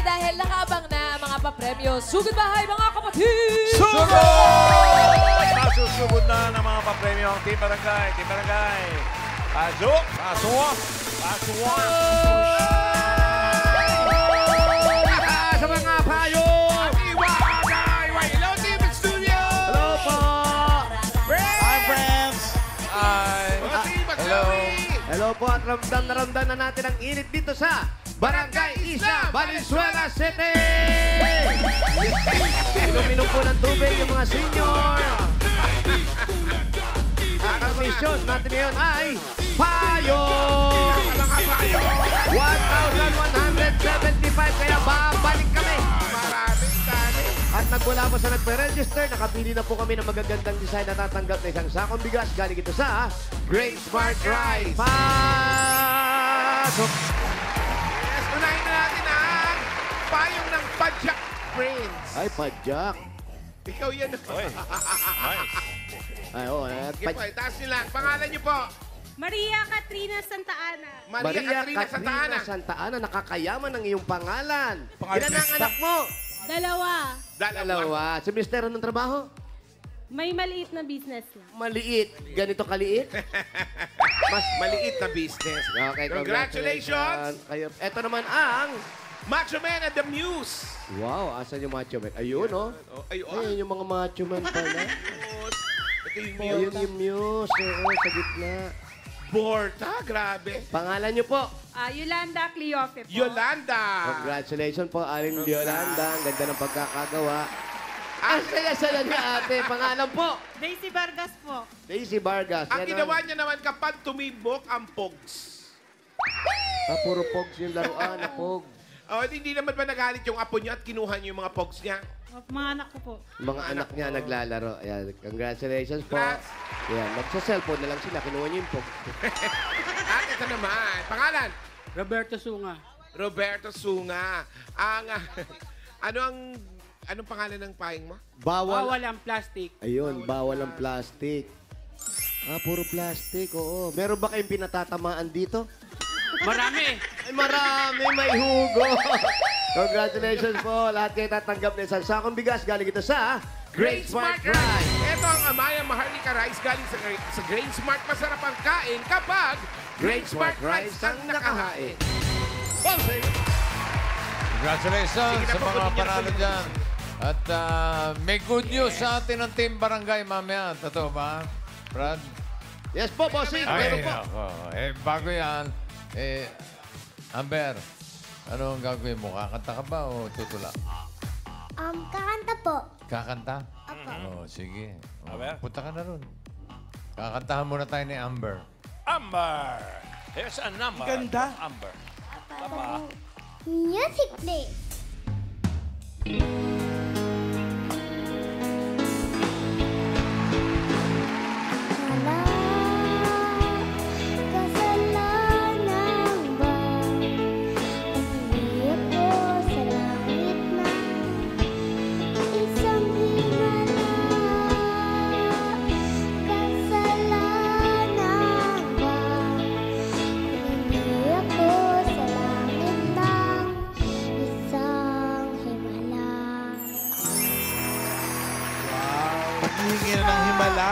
dahil nakaabang na ang mga papremyo. Sugod bahay mga kapatid! Sugod! Masusugod na ng mga papremyo ang Team Barangay. Team Barangay. Pasok! Pasok! Pasok! Sa mga payo! Hello, Team Studio! Hello po! Hi, friends! Hi! Hello! Hello po at ramdam na natin ang init dito sa Barangay Isla, Valenzuela City! Inom-inom po ng tubig yung mga senior. Ang mission natin ngayon ay payo! 1,175 kaya babalik kami. Maraming dali. At nagmula po sa nagpe-register, nakapili na po kami ng magagandang design na tatanggap na isang sakong bigas. Galing ito sa Great Smart Rice. Pasok! Yes, unahin na natin ang payong ng Padjak Prince. Ay, padyak. Ikaw yan. Oy, nice. Ay, oh, Sige po, itaas niyo lang. Pangalan niyo po. Maria Katrina Santa Ana. Maria Katrina Santa Ana. Santa Ana, nakakayaman ng iyong pangalan. Pangalan Ilan ang basta. anak mo? Dalawa. Dalawa. Si Mister, anong trabaho? May maliit na business lang. Maliit. Ganito kaliit? Mas maliit na business. Okay, Congratulations. Kayo. Ito naman ang... Macho Man and the Muse. Wow, asan yung macho man? Ayun, oh. Ayun yung mga macho man pala. Ito yung Ayun Muse. yung muse. Oo, sa gitna. Borta, grabe. Pangalan niyo po? Yolanda Cleofe po. Yolanda. Congratulations po, Aling Yolanda. Ang ganda ng pagkakagawa. Ang saya-saya ni ate. Pangalan po? Daisy Vargas po. Daisy Vargas. Ang Yan ginawa niya naman kapag tumibok ang pogs. puro pogs yung laruan na pog. O, hindi naman ba nagalit yung apo niya at kinuha niyo yung mga pogs niya? Mga anak ko po. Mga anak niya naglalaro. Ayan, congratulations po. Congrats. Ayan, magsa-cellphone na lang sila. Kinuha niyo yung pog. At ito naman, pangalan? Roberto Sunga. Roberto Sunga. Anong pangalan ng payong mo? Bawal. Bawal ang plastic. Ayun, bawal ang plastic. Puro plastic, oo. Meron ba kayong pinatatamaan dito? Marami. Ay, marami, may hugo. Congratulations po. Lahat kayo tatanggap na isang sakong bigas. Galing ito sa Great Smart Rice. Ito ang Amaya Maharlika Rice galing sa Great Smart. Masarap ang kain kapag Great Smart Rice ang nakahain. Congratulations Sige na sa po, mga kunin niyo na panalo po. dyan. At may good news sa atin ng Team Barangay mamaya. Totoo ba, Brad? Yes po, bossing. Meron po. ako. Bago yan, Amber, ano ang gagawin mo? Kakanta ka ba o tutula? Kakanta po. Kakanta? Apo. Sige. Amber? Punta ka na ron. Kakantahan muna tayo ni Amber. Amber. Here's a number. Ganda. Amber. Music please. Wala kasalanan ba? Hindi ako sa langit na isang himala. Kasalanan ba? Hindi ako sa langit ng isang himala. Hihingi na ng himala.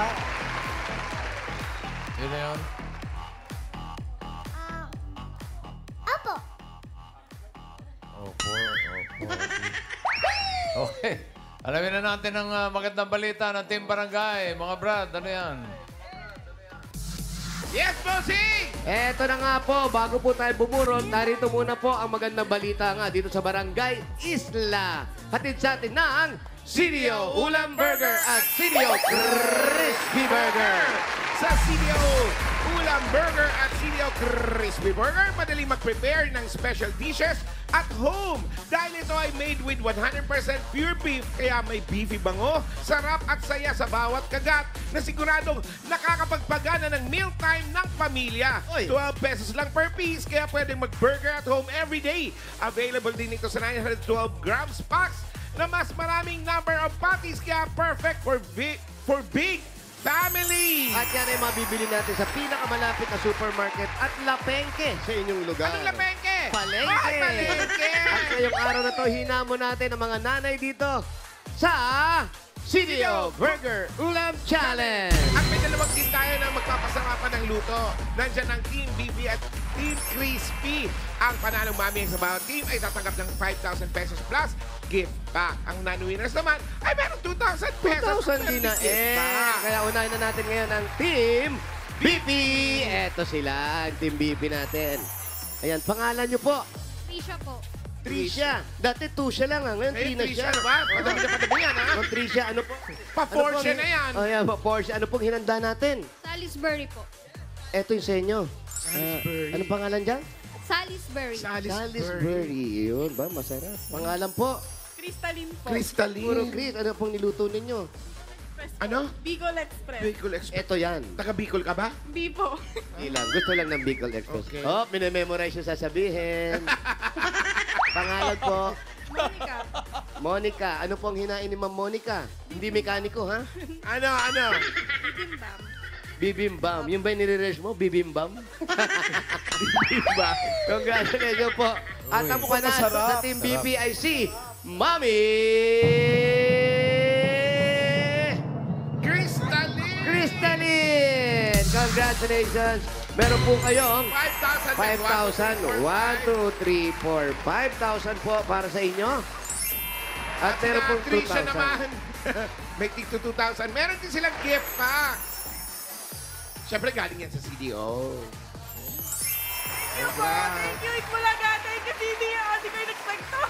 Yun na yun. Apo. Opo. Okay. Alamin na natin ang magandang balita ng Team Barangay. Mga Brad, ano yan? Yes, bossing! Eto na nga po, bago po tayo bumurot, narito muna po ang magandang balita nga dito sa Barangay Isla. Hatid sa atin ng CDO Ulam Burger at CDO Crispy Burger. Sa CDO Ulam Burger at CDO Crispy Burger, madaling mag-prepare ng special dishes at home. Dahil ito ay made with 100% pure beef, kaya may beefy bango, sarap at saya sa bawat kagat na siguradong nakakapagpagana ng mealtime ng pamilya. Oy. 12 pesos lang per piece, kaya pwedeng mag-burger at home every day. Available din ito sa 912 grams packs na mas maraming number of patties, kaya perfect for big family. At yan ay mabibili natin sa pinakamalapit na supermarket at lapengke sa inyong lugar. Anong lapengke? Palengke. Ay, palengke. At ngayong araw na to, hinamo natin ang mga nanay dito sa CDO Burger Ulam Challenge. At may dalawang team tayo na magpapasarapan ng luto. Nandiyan ang Team BB at Team Crispy. Ang panalong mami sa bawat team ay tatanggap ng 5,000 pesos plus gift back. Ang non-winners naman ay meron 2,000 pesos. 2,000 din na gift back. Kaya unahin na natin ngayon ang Team BP. Eto sila, ang Team BP natin. Ayan, pangalan nyo po. Trisha po. Trisha. Dati Tusha lang, ngayon Eh, Trina siya. Trisha, ano ba? Padami na padami yan, ha? Ma'am Trisha, ano po? Pa-Porsche na yan. Oh, yan, pa-Porsche. Ano pong hinanda natin? Salisbury po. Eto yung sa inyo. Salisbury. Anong pangalan dyan? Salisbury. Salisbury. Yun ba? Masarap. Pangalan po? Crystalline po. Puro Crystalline. Chris. Ano pong niluto ninyo? Ano? Bicol Express. Bicol Express. Eto yan. Taga Bicol ka ba? Hindi po. Hindi lang. Gusto lang ng Bicol Express. Okay. Oh, minememorize yung sasabihin. Pangalan po? Monica. Monica. Ano pong hinain ni Ma'am Monica? Hindi mekaniko, ha? Ano? Bibimbap. Bibimbam. Yung ba yung nire-resh mo? Bibimbam? Bibimbam. Congratulations po. At ang panalo sa Team BP ay si Mami Crystalline! Crystalline! Congratulations! Meron po kayong 5,000. 5,000. 1, 2, 3, 4, 5,000 po para sa inyo. At meron pong Trisha 2,000. naman. May tig to 2,000. Meron din silang gift pa. Siyempre, galing yan sa CDO. Thank you, Itbulaga. Thank you, Didi. Hindi ko in-expect to.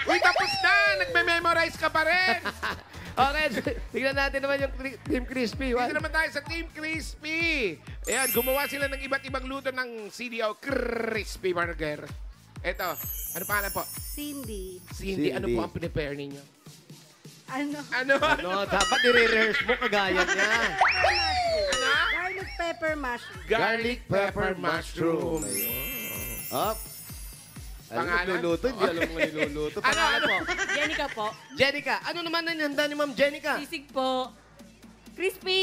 Uy, tapos na! Nagme-memorize ka pa rin! Okay, tignan natin naman yung Team Crispy. Dito naman tayo sa Team Crispy. Ayan, gumawa sila ng iba't ibang luto ng CDO Crispy Burger. Eto, ano pangalan po? Cindy. Cindy, ano Cindy. po ang prepare ninyo? Ano? Ano? No, dapat nire-rehearse mo kagaya niya. Ano? Garlic pepper mushroom. Garlic pepper mushroom. Up. Alam mo, Pangalan? niluluto, hindi alam mo niluluto. Ano, Pangalan ano? po? Jenica po. Jenica, ano naman na handa ni Ma'am Jenica? Sisig po. Crispy.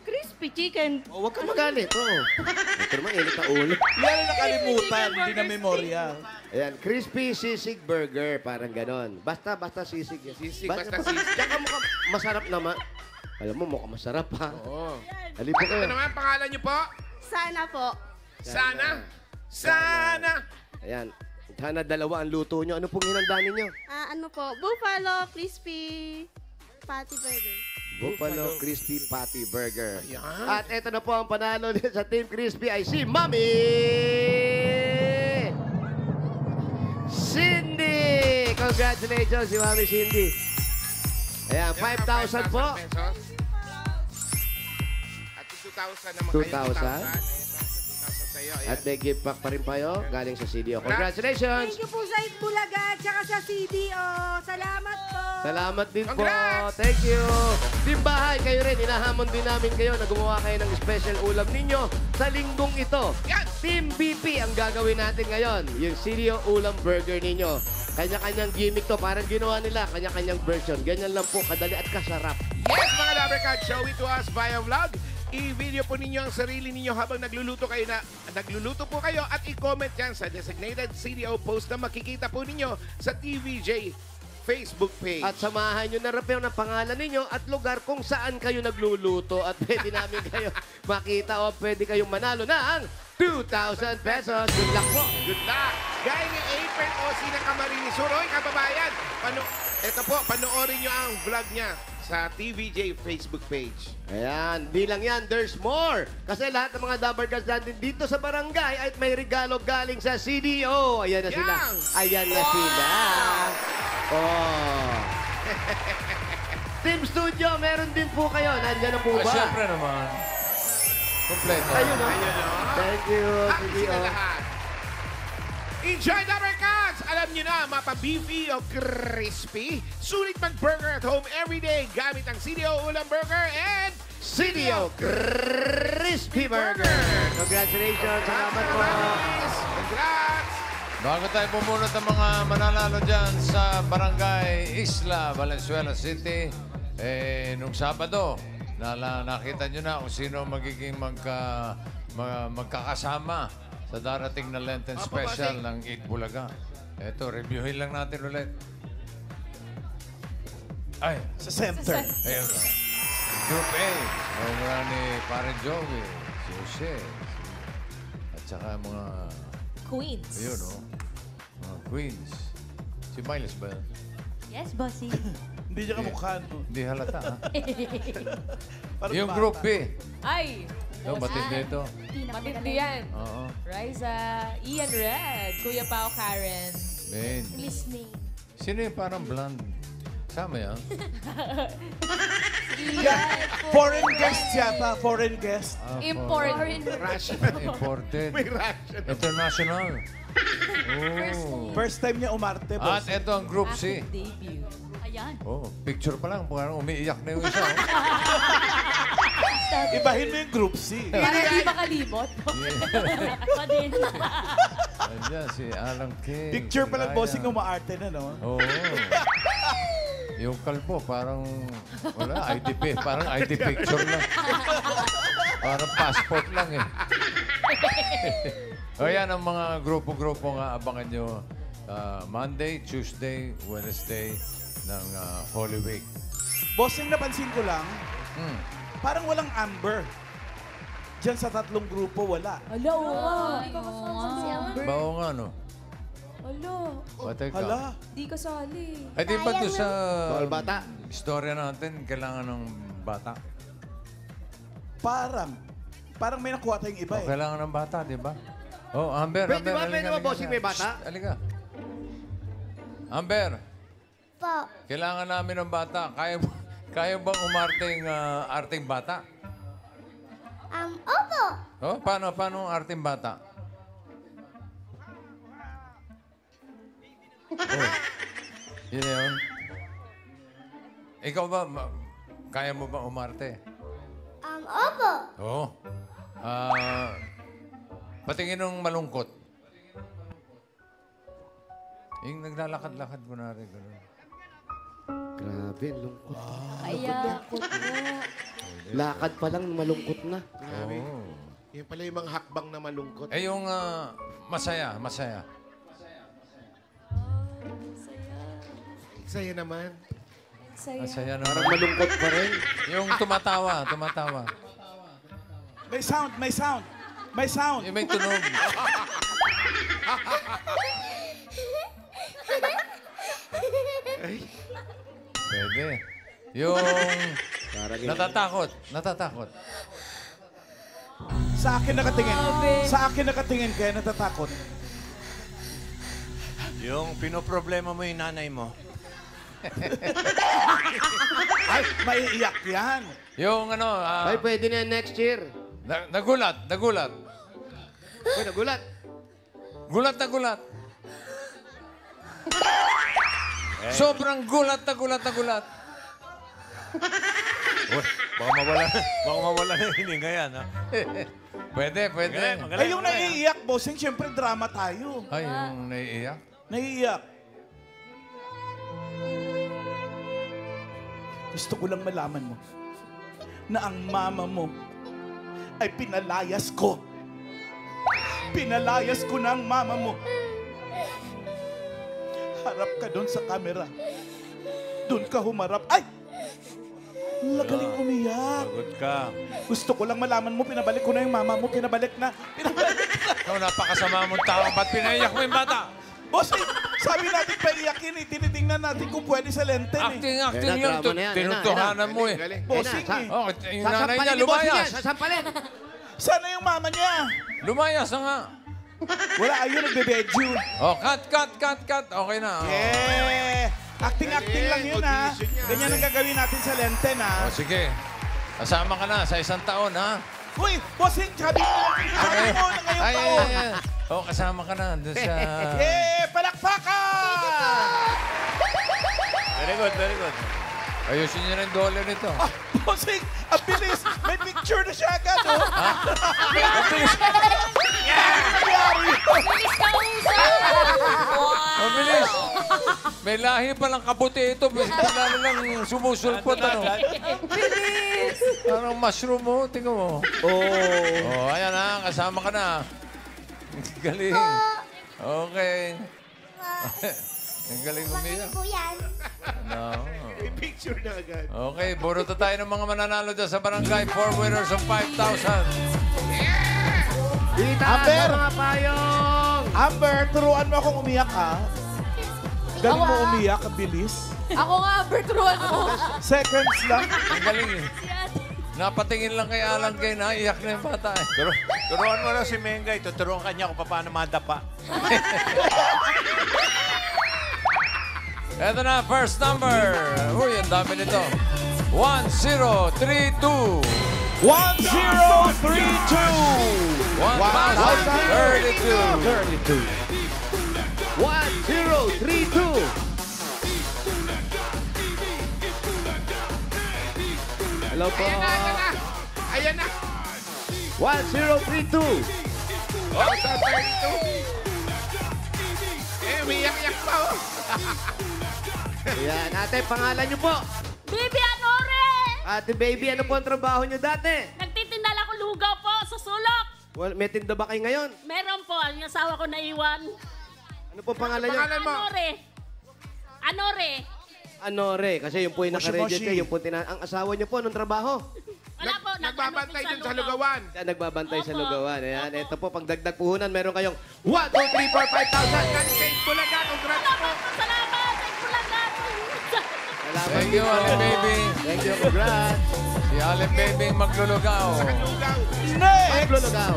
Crispy chicken. Oh, huwag kang magalit. Oh. Ito naman, init na ulo. Yan ang nakalimutan, hindi na memorya. Ayan, crispy sisig burger. Parang ganon. Basta sisig. yan. Sisig, basta sisig. Tsaka mukhang masarap naman. Alam mo, mukhang masarap ha. Oo. Halip po kayo. Ano naman ang pangalan niyo po? Sana po. Sana. Sana. Ayan. Sana dalawa ang luto nyo. Ano pong hinanda ninyo? Ano po? Buffalo crispy patty burger. Buffalo Crispy Patty Burger. Ayan. At ito na po ang panalo sa Team Crispy ay si Mami Cindy! Congratulations si Mami Cindy. Ayan, 5,000 po. pesos. At 2,000 naman 2,000. kayo. 2,000 sa'yo. Ayan. At may gift pack pa rin kayo galing sa CDO. Congratulations! Thank you po sa Itbulaga at saka sa CDO. Salamat po. Salamat din po. Congrats! Thank you. Team Bahay, kayo rin. Inahamon din namin kayo na gumawa kayo ng special ulam ninyo sa linggong ito. Yan. Team BP ang gagawin natin ngayon. Yung CDO ulam burger ninyo. Kanya-kanyang gimmick to. Parang ginawa nila. Kanya-kanyang version. Ganyan lang po. Kadali at kasarap. Yes, mga Labercats, show it to us via vlog. I-video po ninyo ang sarili ninyo habang nagluluto po kayo at i-comment yan sa designated CDO post na makikita po ninyo sa TVJ Facebook page. At samahan nyo na rin ng pangalan ninyo at lugar kung saan kayo nagluluto. At pwede namin kayo makita o pwede kayong manalo ng 2,000 pesos. Good luck po. Good luck! Gaya ni April Osi ng Camarines Sur. Hoy, kababayan! Ito po, panoorin nyo ang vlog niya sa TVJ Facebook page. Ayan, bilang yan, there's more. Kasi lahat ng mga Dabarkas natin dito sa barangay ay may regalo galing sa CDO. Ayan na sila. Yan! Ayan na sila. Oh. Team Studio, meron din po kayo. Nandiyan na po ba? Siyempre naman. Kompleto. Ayun, no? Ayun, no? Thank you, Happy CDO. sila lahat. Enjoy Dabarkas! Alam nyo na, mapa-beefy o crispy. Sulit mag-burger at home every day gamit ang CDO Ulam Burger and CDO Crispy Burger. Congratulations. Salamat po. Congrats! Bago tayo pumunot ng mga mananalo dyan sa Barangay Isla, Valenzuela City, nung Sabado, nakita nyo na kung sino magiging magkakasama sa darating na Lenten Special ng Eat Bulaga. Eto, reviewin lang natin ulit. Ay, Sa center. ayun. Group A. Mula ni Paren Joey, si Jose, at saka mga, Queens. ayun, mga Queens. Si Miles ba yun? Yes, bossy. Hindi niya kamukha. No? Hindi halata, ha? Parang Yung bata. Group B. Ay! Yung matindi ito. Matindi yan. Oo. Riza, Ian Red, Kuya Pao Karen. Man. Miss May. Sino yung parang blonde? Sama yan? Foreign guest yata. Foreign guest. Import. Russian. Imported. May Russian. International. Oh. First time niya umarte, At boss. ito ang Group C. Active debut. Ayan. Oh, picture pa lang. Parang umiiyak na yung isa. Oh. Ibahin mo yung Group C. Para di makalimot. Pa din. Andiyan, si Alan King. Picture si pa lang, Ryan. bossing, umaarte na, no? Oo. Yung kalbo, parang wala, IDP. Parang ID picture lang. Parang passport lang eh. O yan ang mga grupo-grupo nga abangan nyo. Monday, Tuesday, Wednesday ng Holy Week. Bossing, napansin ko lang, Hmm. parang walang Amber. Diyan sa tatlong grupo, wala. Ala, oo nga. Si Amber. Bao nga, no? Ala, Patay ka. Hala. di kasali. Ay, di ba doon sa Bawal bata. istorya natin, kailangan ng bata? Parang may nakuha tayong iba O, eh. kailangan ng bata, di ba? Oh, Amber, Pwede Amber. ba, bossing, may bata? Shh, halika. Amber, Po. kailangan namin ng bata. Kaya bang umarting arting bata? Opo. Oh, paano ang arting bata? Oh, yun na yun. Ikaw ba, kaya mo ba umarte? Opo. Oo. Patingin ng malungkot. Yung naglalakad-lakad ko na rin. Gano'n. Grabe, lungkot. Kaya, Lakad pa lang, malungkot na. Grabe. Oo. Yan pala yung mga hakbang na malungkot. Eh yung masaya. Saya naman. Masaya Parang naman. malungkot pa rin. Yung tumatawa. May sound, may sound. May sound. Yung may tunog. Ay, Pwede. Yung Parang natatakot. Sa akin nakatingin, kaya natatakot. Yung pinoproblema mo yung nanay mo. Ay, maiiyak yan. Yung Ay, pwede na yan next year. nagulat. Uy, nagulat. Gulat. Sobrang gulat. Uy, baka mawala na yung hininga yan, ha? Pwede. Ay, yung naiiyak, bossing, syempre drama tayo. Ay, yung naiiyak. Naiiyak. Gusto ko lang malaman mo na ang mama mo ay pinalayas ko. Pinalayas ko na ang mama mo. Harap ka doon sa camera. Doon ka humarap. Ay! Lagaling umiyak. Pagod ka. Gusto ko lang malaman mo, pinabalik ko na yung mama mo. Pinabalik na. Ikaw, napakasama mong tao. Ba't pinaiyak mo yung bata? Boss, sabi natin paiyakin eh. Tinitingnan natin kung pwede sa lenten eh. Acting Yan lang. ang drama na yan, Tinutuhanan mo eh. galing. Bossing eh. Oh, yung nanay niya, Sasampalin ni bossing yan, lumayas. sasampalin. Sana yung mama niya. Lumayas na nga. Wala, ayun, nagbe-bedju. Oh, cut. Okay na. Oh. Yeah! Acting lang yun, ha? Audition niya. Ganyan ang gagawin natin sa Lenten, ha? Oh, sige. Kasama ka na sa 1 taon, ha? Uy, bossing, sabi mo na ngayong taon. Ay. Oh, kasama ka na doon sa... Yeah! Palakpakan! Very good. Ayusin niyo na yung dollar nito. Ah, bossing, ang bilis! May picture na siya agad, oh! Mabilis. May lahi palang kabuti ito. Bigla na lang sumusulpot. Ano? Bilis! Parang mushroom mo, tingnan mo. Oh, ayan na, kasama ka na. Galing. Okay. Ang galing umiyak. No. May picture na agad. Okay, buruto tayo ng mga mananalo dyan sa barangay. 4 winners of 5,000. Itaas Amber! ang mga payong! Amber, turuan mo akong umiyak, ha? Galing mo umiyak, bilis. Ako nga, Bertruan mo. Seconds lang. Ang galing eh. Napatingin lang kay Alan Kay na iyak na yung bata eh. Turuan mo lang si Mengay. Tuturuan ka niya kung paano madapa. Eto na, first number. Uy, ang dami nito. 1032. 1032! 1032. 1032. Hello po. Ayan na, ayan na. Ayan na. 1032. Oh, sa 32. Umiyak-iyak pa, oh. Ayan, ate, pangalan niyo po. Bibi Anore! Ate baby, ano po ang trabaho niyo dati? Nagtitinda lang ako lugaw po sa sulok. Well, may tinda ba kayo ngayon? Meron po, ang asawa ko naiwan. Ano po pangalan niyo? Pangalan mo? Anore. Anore. Anore, kasi yun po yung nakaregister, Moshi-moshi. yung po ang asawa niyo po, anong trabaho? Wala po. Nagbabantay nag-ano dun sa lugawan. Siya nagbabantay sa Opo. lugawan. Ayan, Opo. ito po, pag dagdag puhunan, meron kayong 1, 2, 3, 4, 5,000. Galing kay Bulaga. Congrats po. Salamat. Thank you lang Salamat Thank you, po. Alin Baby. Thank you, congrats. Si Alin Baby maglulugaw. Lugaw. Maglulugaw.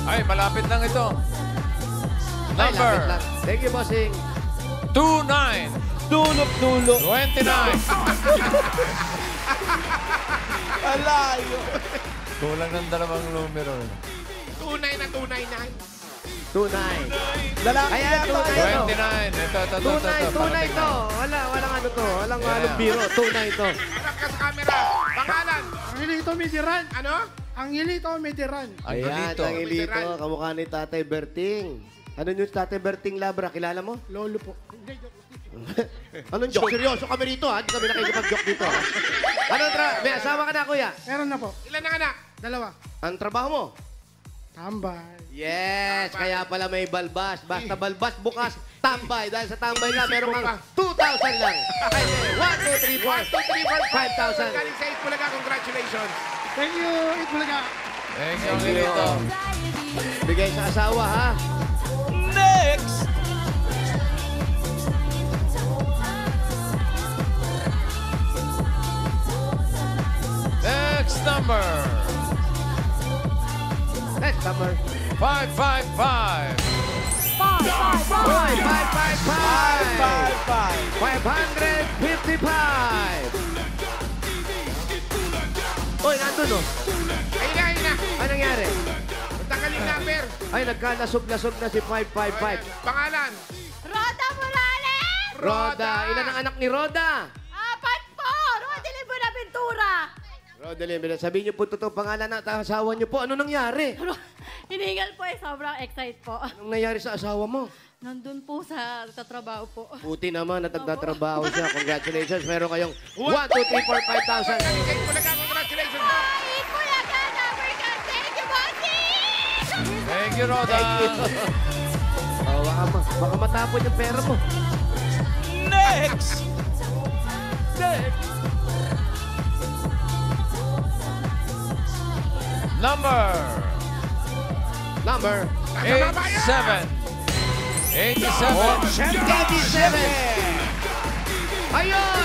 Ay, malapit lang ito. Ay, Number lapit lang. Thank you, bossing. 29. Dulok-dulok. 29. Alayo. Kulang ng dalawang numero. Tunay na tunay na. 2-9. Lalaki Ayan, yata. tunay. 29. Ito. Tunay to. Walang ano to. Walang halong biro. Tunay to. Harap ka sa camera. Pangalan. Angelito Mediran. Ano? Angelito Mediran. Ayan, Angelito. ang ilito. Kamukha ni Tatay Berting. Ano yung Tatay Berting Labra? Kilala mo? Lolo po. Anong joke? Seryoso kami rito, ha? Hindi kami nakikipag-joke dito, ha? May asawa ka na, kuya? Meron na po. Ilan ang anak? 2. Ang trabaho mo? Tambay. Yes! Kaya pala may balbas. Basta balbas, bukas, tambay. Dahil sa tambay ka, meron kang 2,000 lang. Ay, 1, 2, 3, 1, 2, 3, 4, 5,000. Galing sa Bulaga. Congratulations. Thank you, Itbulaga. Thank you, Angelito. Bigay sa asawa, ha? Next! Next number. Next number. 555. 555. Oy, nandun, oh. Ayun na. Ano nangyari? Tanggalin number. Ay, nagkalasog-lasog na si 555. Pangalan. Roda Morales! Roda. Ilan ang anak ni Roda? 4 po! Rodelin Buenaventura! Rodeline, sabihin niyo po totoo pangalan ng asawa niyo po. Ano nangyari? Hiningal po sobrang excited po. Anong nangyari sa asawa mo? Nandun po sa tatrabaho po. Buti naman at nagtatrabaho siya. Congratulations. Meron kayong 1, 2, 3, 4, 5,000. Galing kay Bulaga. Congratulations. Ay, Kuya Gana, thank you, Bossy! Thank you, Roda. Oh, baka matapon yung pera mo. Next! Next. Number Number 87. 87. 87. Ayun!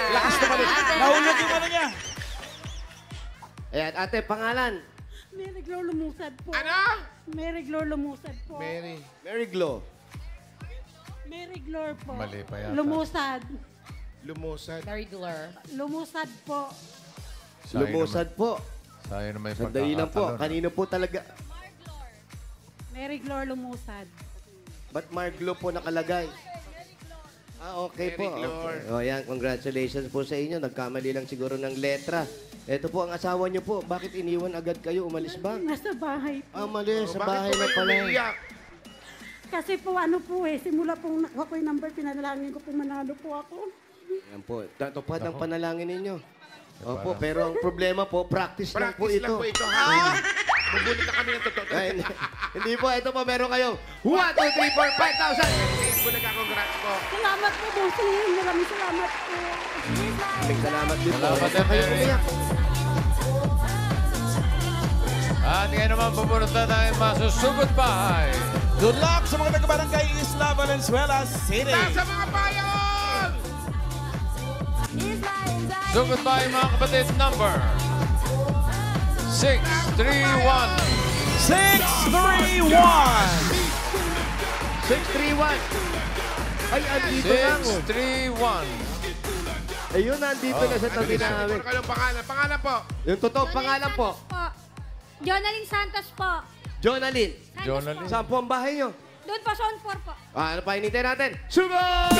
Lakas naman. Nahulog yung ano niya. Ayan, ate, pangalan? Mary Glor Lumusad po. Ano? Mary Glor Lumusad po. Mary. Mary Glow. Mary Glor po. Mali pa yata. Lumusad. Lumusad. Very glur. Lumusad po. Sayang Lumusad po. naman. Sayang naman yung Sandali lang po. pagkakatalon. Kanino po talaga? Mary Glor Lumusad. Ba't Marglo po nakalagay? Okay po. Mary Glor. Okay. O yan, congratulations po sa inyo. Nagkamali lang siguro ng letra. Ito po ang asawa niyo po. Bakit iniwan agad kayo? Umalis ba? Nasa bahay po. Umalis sa Bakit bahay po na kayo pala. umiiyak? Kasi po ano po simula pong nakuha ko yung number, pinanalangin ko po manalo po ako. Yan po. Tupad ang panalangin ninyo. Opo, pero ang problema po, practice lang po Practice lang ito. po ito, ha? Bubunot na kami ng totoo. Ay, hindi po, ito po, meron kayong 1, 2, 3, 4, 5,000! Bulaga, congrats po. Salamat po, bossing. Maraming salamat po. Salamat din po. Salamat din, Kayo Mary. umiyak. At ngayon naman pupunta na tayo masusugod bahay. Good luck sa mga taga-barangay Isla Valenzuela City. Nasa mga bayan! Sugod bahay mga kapatid, number 631. 631! 631. Ay, andito lang. 631. Ayun, andito na sa tabi namin. Ano kayong pangalan? Pangalan po. Yung totoong pangalan po, Jonalyn Santos po. Jonalyn. Jonalyn. Saan po ang bahay nyo? Doon po sa on-4 po. Ano pa hinintay natin? Sugod!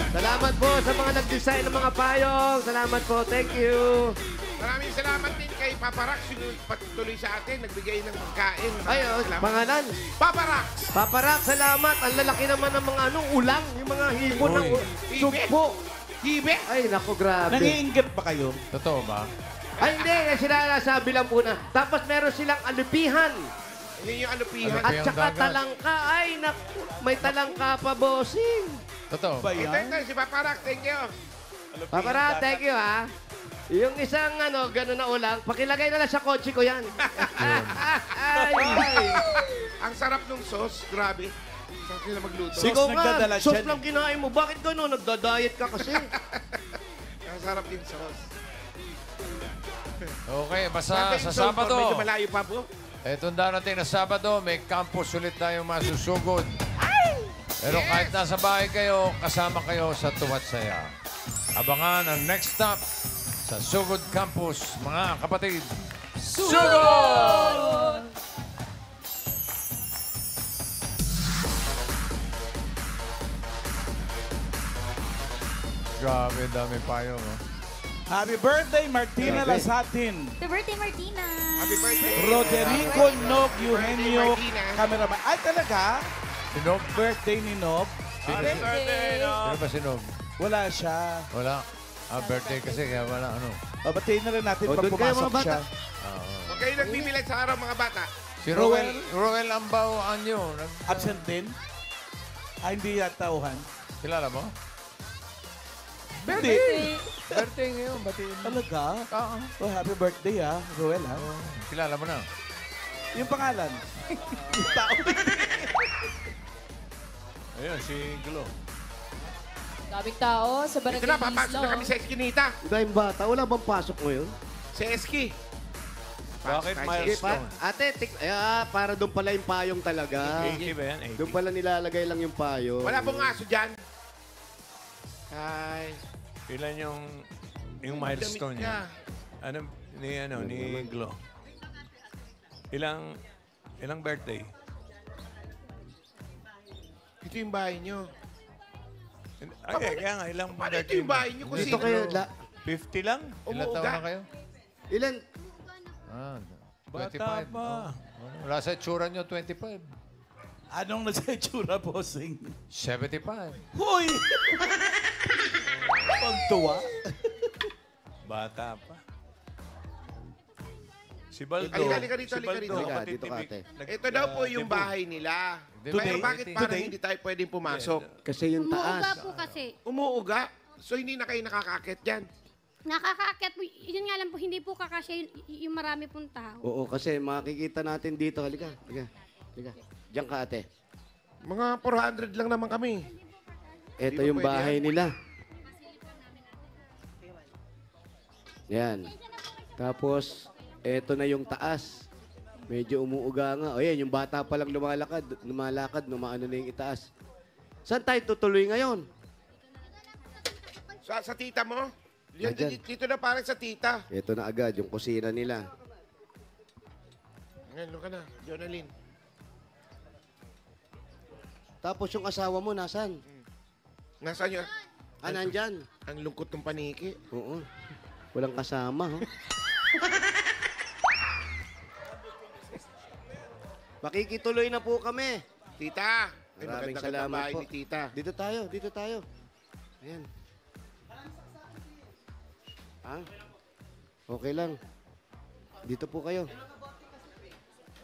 Salamat po sa mga nag-design ng mga payong. Salamat po. Thank you. Maraming salamat din kay Paparax yung patuloy sa atin. Nagbigay ng pagkain. Ay, Salamat. pangalan. Paparax! Paparak, salamat. Ang lalaki naman ng mga ulang. Yung mga hipon ng Hibe. sugpo. Hibe! Ay, naku, grabe. Nangiinggit ba kayo? Totoo ba? Ay, hindi. Sinasabi lang po na. Tapos meron silang alupihan. Yun yung alupihan. At Alupihang saka dagat. talangka. Ay, naku. May talangka pa, bossing. Totoo. Ba Ito, yan? si Paparax. Thank you. Paparak, thank you, ha. Yung isang, gano'n na ulang, pakilagay na lang sa kotse ko yan. Ay, ay. Ang sarap nung sauce. Grabe. Sarap nila magluto. Six Ikaw nagdadala nga, sauce dyan. lang kinain mo. Bakit gano'n? Nagda-diet ka kasi. Ang sarap din sauce. Okay, basta Sabi, sa so, Sabado. Medyo malayo pa po. Itong darating na Sabado, may campus ulit tayong masusugod. Pero kahit nasa bahay kayo, kasama kayo sa Tuwat Saya. Abangan ang next stop sa Sugod Campus, mga kapatid. Sugod! Grabe, dami payo, no? Happy birthday, Martina Lasatin. The birthday, Martina. Happy birthday. Roderico Nob Eugenio, Martina. cameraman. Ay, talaga? Sinog? Birthday ni Nob? Sino ba sinog? Wala siya. Wala. Birthday kasi, kaya wala, ano. Batiin na rin natin O, pag doon kayo, pumasok mga bata. siya. Huwag kayo nagbibilad sa araw, mga bata. Si Roel Ambao Anyo. Absent din? Hindi yatauhan. Kilala mo? Hindi. Birthday ngayon, batiin mo. Talaga? Oo. Oh, happy birthday ha, Roel ha. Kilala mo na. Yung pangalan. Yung tao. Ayun, si Glo. Daming tao sa Ito barangay na, papasok Isla. na kami sa Eskinita. Dahil bata, wala bang pasok ngayon? Sa Eski. Bakit Pasok tayo sa milestone? Ate, para doon pala yung payong talaga. 80 ba yan? 80. Doon pala nilalagay lang yung payong. Wala pong aso dyan. Ay. Ilan yung milestone Damit niya? Ni Glo? Ilang birthday? Ito yung bahay nyo. Ay, kaya nga, ilang Paano ito birthday yung bahay nyo? Kung Dito sino? kayo, 50 lang? Ilan taon na kayo? ilan? Ah, Bata 25. pa. Oh. Wala sa itsura nyo, 25. Anong nasa itsura, bossing? 75. Hoy! Pagtuwa. Bata pa. Si Baldo. Halika dito, si halika Baldo, dito. kapatid Dito ka, ni ate. Vic, Ito daw po yung debut. bahay nila. Today? Pero bakit parang Today? hindi tayo pwedeng pumasok? Kasi yung Umuuga taas. po kasi. Umuuga. So hindi na kayo nakakakit dyan. Nakakaakyat po. Yun nga lang po, hindi po kakasya yung marami pong tao. Oo, kasi makikita natin dito. Halika, halika. Halika. Diyan ka, ate. Mga 400 lang naman kami. Ito Di ba yung pwede bahay nila. Yan. Tapos, ito na yung taas. Medyo umuuga nga. O yan, yung bata pa lang lumalakad, numaano na yung itaas. Saan tayo tutuloy ngayon? Sa tita mo? Yan, Nandyan. dito na parang sa tita. Ito na agad, yung kusina nila. Ngayon, ka na. Jonalyn. Tapos yung asawa mo, nasan? Nasaan yun? Ah, nandyan. Ang lungkot ng paniki. Oo. Walang kasama, ho? Makikituloy na po kami. Tita, ay Maraming maganda salamat bahay po. ni Tita. Dito tayo. Ayan. Ah? Okay lang. Dito po kayo.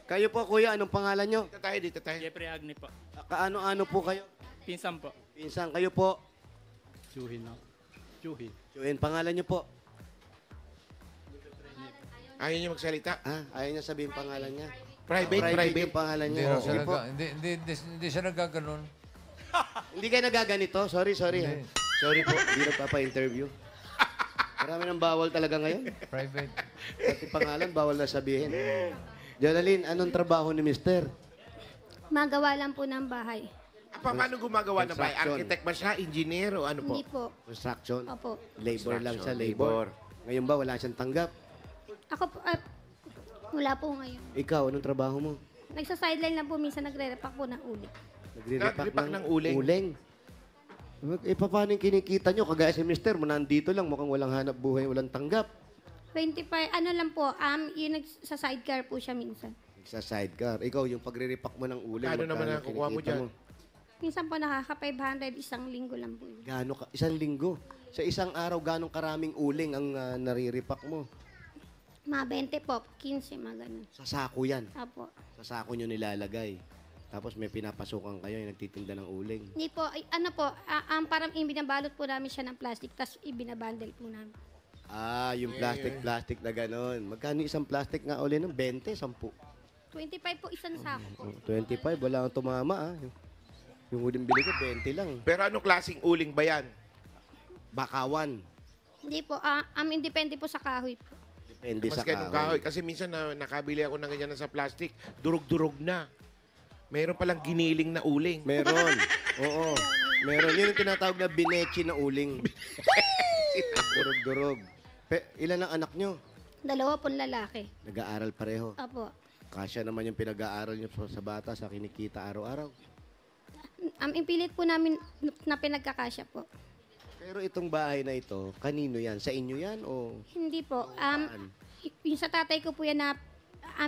Kayo po, kuya, anong pangalan nyo? Dito tayo. Jeffrey Agni po. Kaano-ano po kayo? Pinsan po. Pinsan, kayo po. Juhi na. Juhi. Juhin, pangalan nyo po. Ayaw niyo magsalita. Ah, ayaw niya sabihin pangalan niya. Private. yung pangalan Hindi, niya. raw siya Sige po. hindi siya nagkaganon. Hindi kayo nagaganito? Sorry. Hindi. Sorry po, hindi nagpapa-interview. Marami nang bawal talaga ngayon. Private. Pati pangalan, bawal na sabihin. Jonalyn, anong trabaho ni Mister? Magawa lang po ng bahay. Paano gumagawa ng bahay? Construction. Architect ba siya? Engineer o ano po? Hindi po. Construction? Opo. Labor lang siya, Construction, labor. Ngayon ba, wala siyang tanggap? Ako po, wala po ngayon. Ikaw, anong trabaho mo? Nagsa-sideline lang po, minsan nagre-repack po ng ulit. Nagre-repack ng uling. Paano yung kinikita nyo? Kagaya si Mister, nandito lang, mukhang walang hanap buhay, walang tanggap. 25, ano lang po, yung sa sidecar po siya minsan. Sa sidecar. Ikaw, yung pagre-repack mo ng uling. Ano naman magkano nakukuha mo kinikita dyan? Minsan po nakaka-500, isang linggo lang po yun. Gaano ka? Isang linggo. Sa isang araw, ganong karaming uling ang nariripak mo? Mga 20 po, 15, mga ganun. Sa sako yan. Apo. Sa sako nyo nilalagay. Tapos may pinapasukan kayo, yung nagtitinda ng uling. Hindi po, ano po, parang ibinabalot po namin siya ng plastic, tapos ibinabundle po namin. Ah, yung plastic na ganon. Magkano isang plastic nga uli ng 20, 10? 25 po isang sako po. 25, wala kang tumama ah. Yung huling bili ko, 20 lang. Pero anong klaseng uling ba yan? Bakawan. Hindi po, independent po sa kahoy po. Depende Mas sa ganun kahoy. kahoy. Kasi minsan nakabili ako ng ganyan na sa plastic, durog-durog na. Meron palang giniling na uling. Meron. Oo. Meron. Yun yung tinatawag na binechi na uling. Durog-durog. Ilan ang anak nyo? 2 pong lalaki. Nag-aaral pareho. Opo. Kasya naman yung pinag-aaral nyo sa bata sa kinikita araw-araw. Impilit po namin na pinagkakasya po. Pero itong bahay na ito, kanino yan? Sa inyo yan o? Hindi po. Yung sa tatay ko po yan na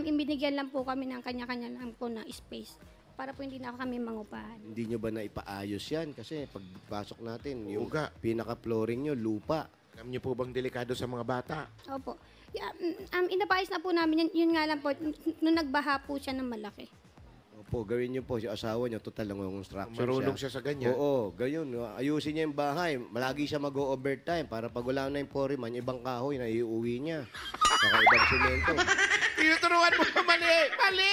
ibinigyan lang po kami ng kanya-kanya lang po na space para po hindi na kami mangupahan. Hindi nyo ba na ipaayos yan? Kasi pagpasok natin, yung Uga. pinaka-flooring nyo, lupa. Alam niyo po bang delikado sa mga bata? Opo. Inapayos na po namin yun nga lang po, nung nagbaha po siya ng malaki. Opo, gawin nyo po, yung asawa nyo, total lang yung construction Marunong siya sa ganyan. Oo, ganyan. Ayusin niya yung bahay. Malagi siya mag-overtime para pag wala na yung foreman, ibang kahoy na iuwi niya. Saka ibang simento. Tinuturuan mo pa mali! Mali!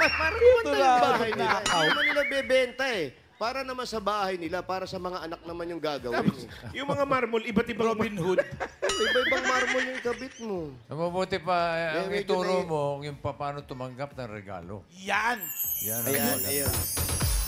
Para naman na yung bahay nila. Hindi naman nila bebenta eh. Para naman sa bahay nila, para sa mga anak naman yung gagawin. Yung mga marmol, iba't ibang Robin Hood. Iba-ibang marmol yung kabit mo. Mabuti pa, ang medyo ituro mo, yung paano tumanggap ng regalo. Yan! Yan ang Ayan, maganda. ayan.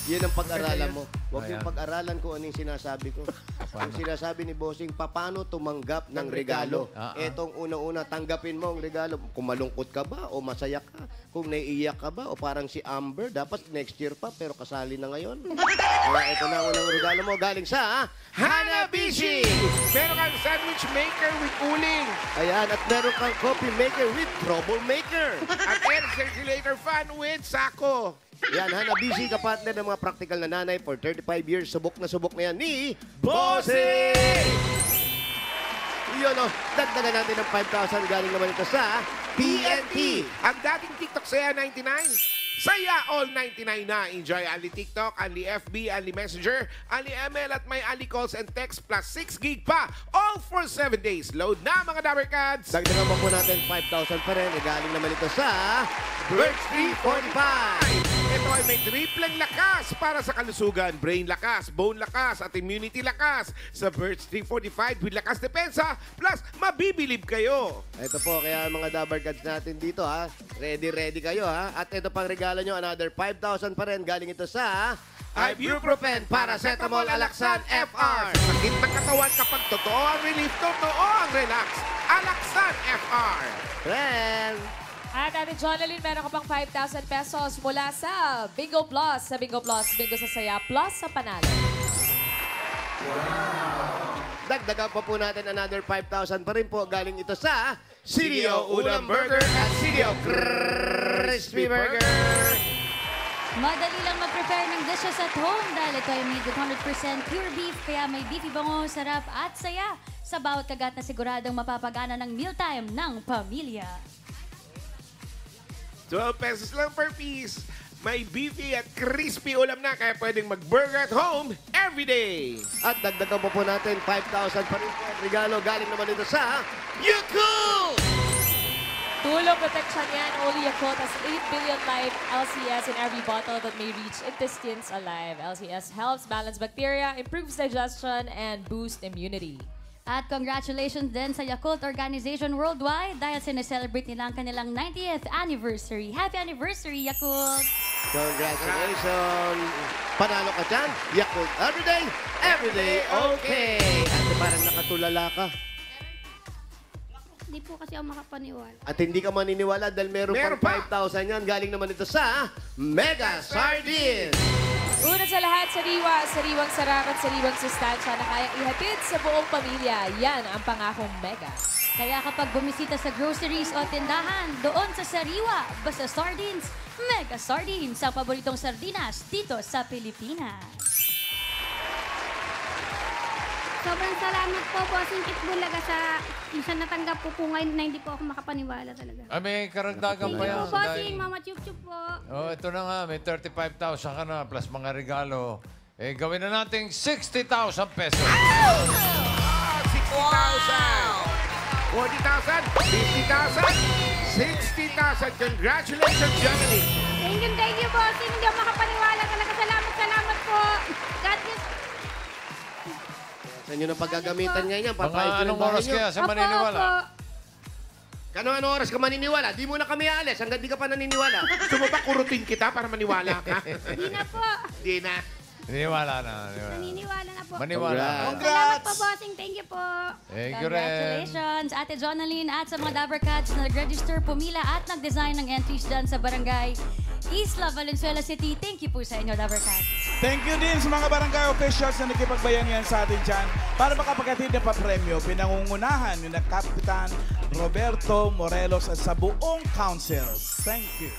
Yan ang pag-aralan mo. Huwag Ayan. yung pag-aralan kung ano yung sinasabi ko. Ang sinasabi ni Bossing, paano tumanggap ng regalo. Etong una-una, tanggapin mo ang regalo. Kung malungkot ka ba o masaya ka. Kung naiiyak ka ba o parang si Amber, dapat next year pa pero kasali na ngayon. Kaya ito na ang unang regalo mo galing sa Hanabishi! Meron kang sandwich maker with uling. Ayan, at meron kang coffee maker with troublemaker. At air circulator fan with sako. Yan, Hanabishi, kapatner ng mga practical na nanay for 35 years. Subok na yan ni Bossing! Yun o, dagdagan natin ng 5,000 galing naman ito sa PNP. Ang dating TikTok Saya 99. Saya all 99 na. Enjoy Ali TikTok, Ali FB, Ali Messenger, Ali ML at may Ali calls and text plus 6 gig pa. All for 7 days. Load na mga Dabarkads. Dagdagan mo po natin 5,000 pa rin. Galing naman ito sa Birch 345. Ito ay may tripleng lakas para sa kalusugan. Brain lakas, bone lakas, at immunity lakas. Sa Birch 345 with lakas depensa, plus mabibilib kayo. Ito po, kaya mga Dabarkads natin dito ha. Ready kayo ha. At ito pang regalo nyo, another 5,000 pa rin. Galing ito sa Ibuprofen Paracetamol Alaxan FR. Sakit ng katawan kapag totoo ang relief, totoo ang relax. Alaxan FR. Friend! At Ate Jonalyn, meron ka pang 5,000 pesos mula sa Bingo Plus. Sa Bingo Plus, Bingo sa Saya, plus sa Panalo. Dagdagan pa po natin another 5,000 pa rin po. Galing ito sa Sirio Ulam Burger at Sirio Crispy Burger. Madali lang mag-prepare ng dishes at home dahil ito ay made with 100% pure beef kaya may beefy bango, sarap at saya. Sa bawat kagat na siguradong mapapagana ng mealtime ng pamilya. 12 pesos lang per piece. May beefy at crispy ulam na kaya pwedeng mag-burger at home every day. At dagdagan po natin 5,000 pa rin po ang regalo. Galing naman ito sa Yakult! Tulong protection yan. Only Yakult has 8 billion live LCS in every bottle that may reach intestines alive. LCS helps balance bacteria, improves digestion, and boost immunity. At congratulations din sa Yakult Organization Worldwide dahil sineselebrate nila ang kanilang 90th anniversary. Happy anniversary, Yakult! Congratulations! Panalo ka dyan. Yakult everyday okay. At parang nakatulala ka. Hindi po kasi ako makapaniwala. At hindi ka maniniwala dahil meron pang 5,000 yan. Galing naman ito sa Mega Sardines. Una sa lahat, sariwang sarap at sariwang sustansya na kayang ihatid sa buong pamilya. Yan ang pangakong Mega. Kaya kapag bumisita sa groceries o tindahan, doon sa Sariwa, basta sardines, Mega Sardines, ang paboritong sardinas dito sa Pilipinas. Sobrang salamat po, Bossing Itbulaga, sa minsan natanggap ko po ngayon na hindi po ako makapaniwala talaga. May karagdagan pa yan. Thank you po, Bossing. Mama Chup Chup po. Oh, ito na nga, may 35,000 ka na plus mga regalo. Gawin na nating 60,000 pesos. 60,000! 40,000, 50,000, 60,000. Congratulations, Johnny. Thank you, Bossing. Hindi ako makapaniwala talaga. Salamat po. God bless. Sa inyo na paggagamitan ngayon yan. Mga anong oras kaya sa maniniwala? Anong oras ka maniniwala? Di mo na kami aalis hanggang di ka pa naniniwala. Gusto mo ba kurutin kita para maniwala ka? Hindi na po. Di na. Naniniwala na. Naniniwala na po. Maniwala. Salamat po, Bossing. Thank you po. Thank you rin. Congratulations, Ate Jonaline at sa mga Dabber Cats na nag-register, pumila at nag-design ng entries dyan sa barangay Isla, Valenzuela City. Thank you po sa inyo, Dabber Cats. Thank you din sa mga barangay officials na nakipagbayanihan sa atin dyan para makapaghatid ng papremyo. Pinangungunahan ni na Kapitan Roberto Morelos at sa buong council. Thank you.